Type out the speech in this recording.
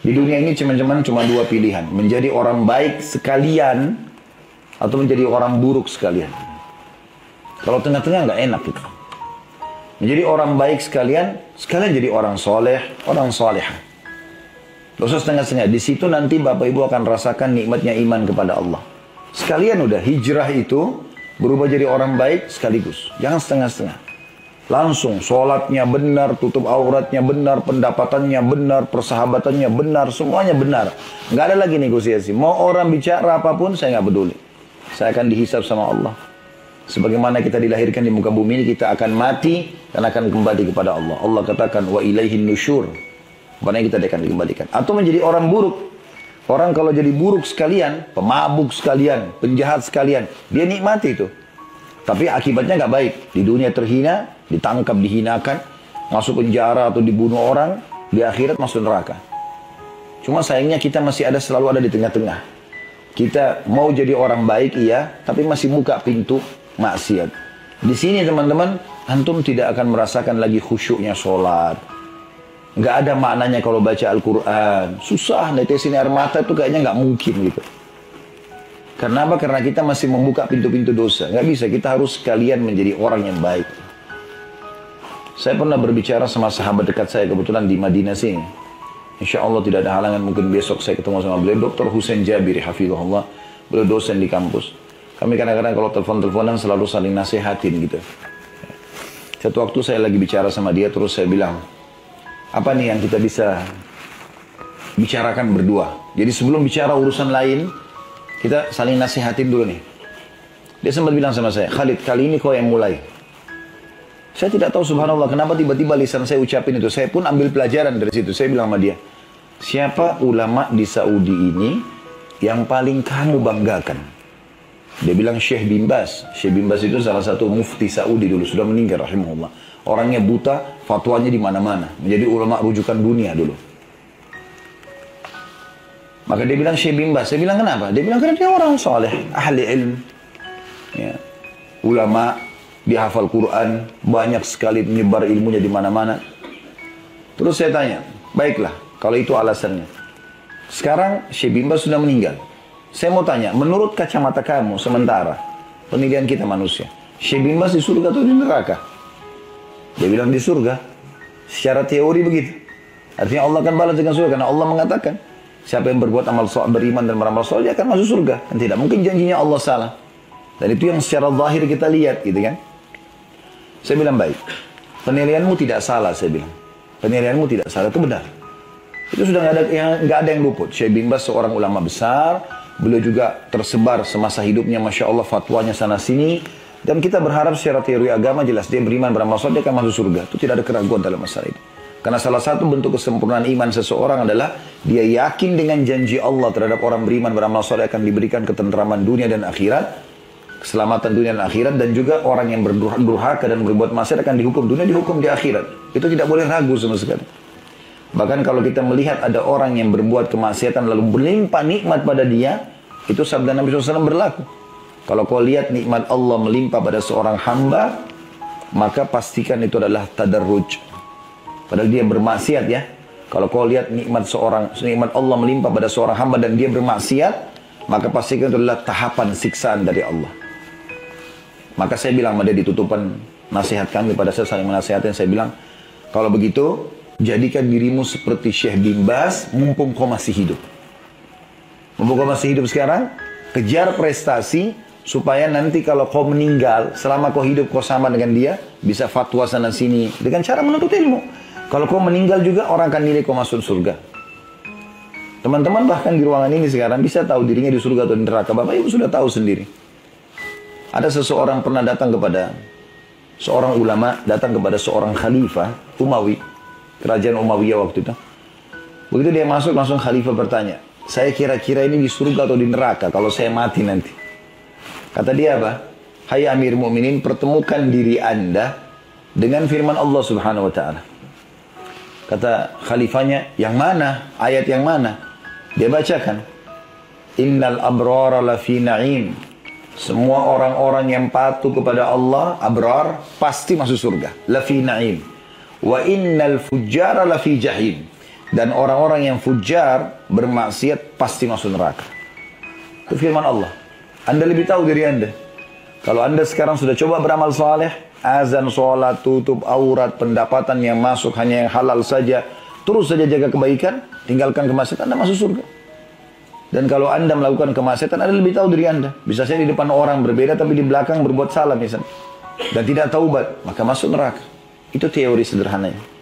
Di dunia ini cuma dua pilihan. Menjadi orang baik sekalian atau menjadi orang buruk sekalian. Kalau tengah-tengah nggak enak gitu. Menjadi orang baik sekalian jadi orang soleh, orang solehah. Gak usah setengah-setengah. Di situ nanti Bapak Ibu akan rasakan nikmatnya iman kepada Allah. Sekalian udah hijrah itu berubah jadi orang baik sekaligus. Jangan setengah-setengah. Langsung sholatnya benar, tutup auratnya benar, pendapatannya benar, persahabatannya benar, semuanya benar. Nggak ada lagi negosiasi. Mau orang bicara apapun, saya nggak peduli. Saya akan dihisab sama Allah. Sebagaimana kita dilahirkan di muka bumi ini, kita akan mati dan akan kembali kepada Allah. Allah katakan, wa ilaihin nusyur. Makanya kita akan dikembalikan. Atau menjadi orang buruk. Orang kalau jadi buruk sekalian, pemabuk sekalian, penjahat sekalian, dia nikmati itu. Tapi akibatnya nggak baik. Di dunia terhina, ditangkap, dihinakan, masuk penjara atau dibunuh orang, di akhirat masuk neraka. Cuma sayangnya kita masih selalu ada di tengah-tengah. Kita mau jadi orang baik, iya, tapi masih buka pintu maksiat. Di sini teman-teman, antum tidak akan merasakan lagi khusyuknya sholat. Nggak ada maknanya kalau baca Al-Quran. Susah, netesin air mata itu kayaknya nggak mungkin gitu. Karena apa? Karena kita masih membuka pintu-pintu dosa. Nggak bisa, kita harus sekalian menjadi orang yang baik. Saya pernah berbicara sama sahabat dekat saya kebetulan di Madinah sini. Insya Allah tidak ada halangan, mungkin besok saya ketemu sama beliau. Dr. Husain Jabiri, hafizahullah. Beliau dosen di kampus. Kami kadang-kadang kalau telepon-teleponan selalu saling nasihatin gitu. Satu waktu saya lagi bicara sama dia, terus saya bilang, apa nih yang kita bisa bicarakan berdua? Jadi sebelum bicara urusan lain, kita saling nasihatin dulu nih. Dia sempat bilang sama saya, Khalid, kali ini kau yang mulai. Saya tidak tahu subhanallah kenapa tiba-tiba lisan saya ucapin itu. Saya pun ambil pelajaran dari situ. Saya bilang sama dia, siapa ulama di Saudi ini yang paling kamu banggakan? Dia bilang Syekh bin Baz. Syekh bin Baz itu salah satu mufti Saudi dulu, sudah meninggal rahimahullah. Orangnya buta, fatwanya di mana-mana, menjadi ulama rujukan dunia dulu. Maka dia bilang Syekh bin Baz. Saya bilang kenapa? Dia bilang karena dia orang soleh, ahli ilmu, ya, ulama, dia hafal Quran, banyak sekali menyebar ilmunya di mana-mana. Terus saya tanya, baiklah, kalau itu alasannya. Sekarang Syekh bin Baz sudah meninggal. Saya mau tanya, menurut kacamata kamu sementara, penilaian kita manusia, Syekh bin Baz di surga atau di neraka? Dia bilang di surga. Secara teori begitu. Artinya Allah akan balas dengan surga, karena Allah mengatakan, siapa yang berbuat amal soleh, beriman dan beramal soleh, dia akan masuk surga. Dan tidak mungkin janjinya Allah salah. Dan itu yang secara zahir kita lihat, gitu kan? Saya bilang baik. Penilaianmu tidak salah, saya bilang. Penilaianmu tidak salah, itu benar. Itu sudah nggak ada yang luput. Syekh bin Baz seorang ulama besar, beliau juga tersebar semasa hidupnya, masya Allah, fatwanya sana sini. Dan kita berharap secara teori agama jelas dia beriman beramal soleh, dia akan masuk surga. Itu tidak ada keraguan dalam masalah itu. Karena salah satu bentuk kesempurnaan iman seseorang adalah dia yakin dengan janji Allah terhadap orang beriman beramal soleh akan diberikan ketentraman dunia dan akhirat, keselamatan dunia dan akhirat, dan juga orang yang berdurhaka dan berbuat maksiat akan dihukum dunia, dihukum di akhirat. Itu tidak boleh ragu sama sekali. Bahkan kalau kita melihat ada orang yang berbuat kemaksiatan lalu berlimpah nikmat pada dia, itu sabda Nabi SAW berlaku. Kalau kau lihat nikmat Allah melimpah pada seorang hamba, maka pastikan itu adalah tadarruj. Padahal dia bermaksiat ya. Kalau kau lihat nikmat Allah melimpah pada seorang hamba dan dia bermaksiat, maka pastikan itu adalah tahapan siksaan dari Allah. Maka saya bilang pada ditutupan nasihat kami pada saya saling menasihatkan, saya bilang, kalau begitu jadikan dirimu seperti Syekh bin Baz mumpung kau masih hidup. Mumpung kau masih hidup sekarang, kejar prestasi supaya nanti kalau kau meninggal, selama kau hidup kau sama dengan dia, bisa fatwa sana sini dengan cara menuntut ilmu. Kalau kau meninggal juga orang akan nilai kau masuk surga. Teman-teman bahkan di ruangan ini sekarang bisa tahu dirinya di surga atau di neraka. Bapak Ibu sudah tahu sendiri. Ada seseorang pernah datang kepada seorang ulama, datang kepada seorang khalifah Umawi, kerajaan Umayyah waktu itu. Begitu dia masuk, langsung khalifah bertanya, saya kira-kira ini di surga atau di neraka kalau saya mati nanti. Kata dia apa? Hai Amir Mu'minin, pertemukan diri Anda dengan firman Allah Subhanahu wa Ta'ala. Kata khalifahnya, yang mana? Ayat yang mana? Dia bacakan, Innal abrara lafi na'im. Semua orang-orang yang patuh kepada Allah, abrar, pasti masuk surga. Lafi na'im. Wa innal fujjara lafi jahim. Dan orang-orang yang fujar, bermaksiat, pasti masuk neraka. Itu firman Allah. Anda lebih tahu dari Anda. Kalau Anda sekarang sudah coba beramal saleh, azan, sholat, tutup aurat, pendapatan yang masuk hanya yang halal saja, terus saja jaga kebaikan, tinggalkan kemaksiatan, Anda masuk surga. Dan kalau Anda melakukan kemaksiatan, Anda lebih tahu dari Anda. Bisa saja di depan orang berbeda, tapi di belakang berbuat salah misalnya. Dan tidak taubat, maka masuk neraka. Itu teori sederhananya.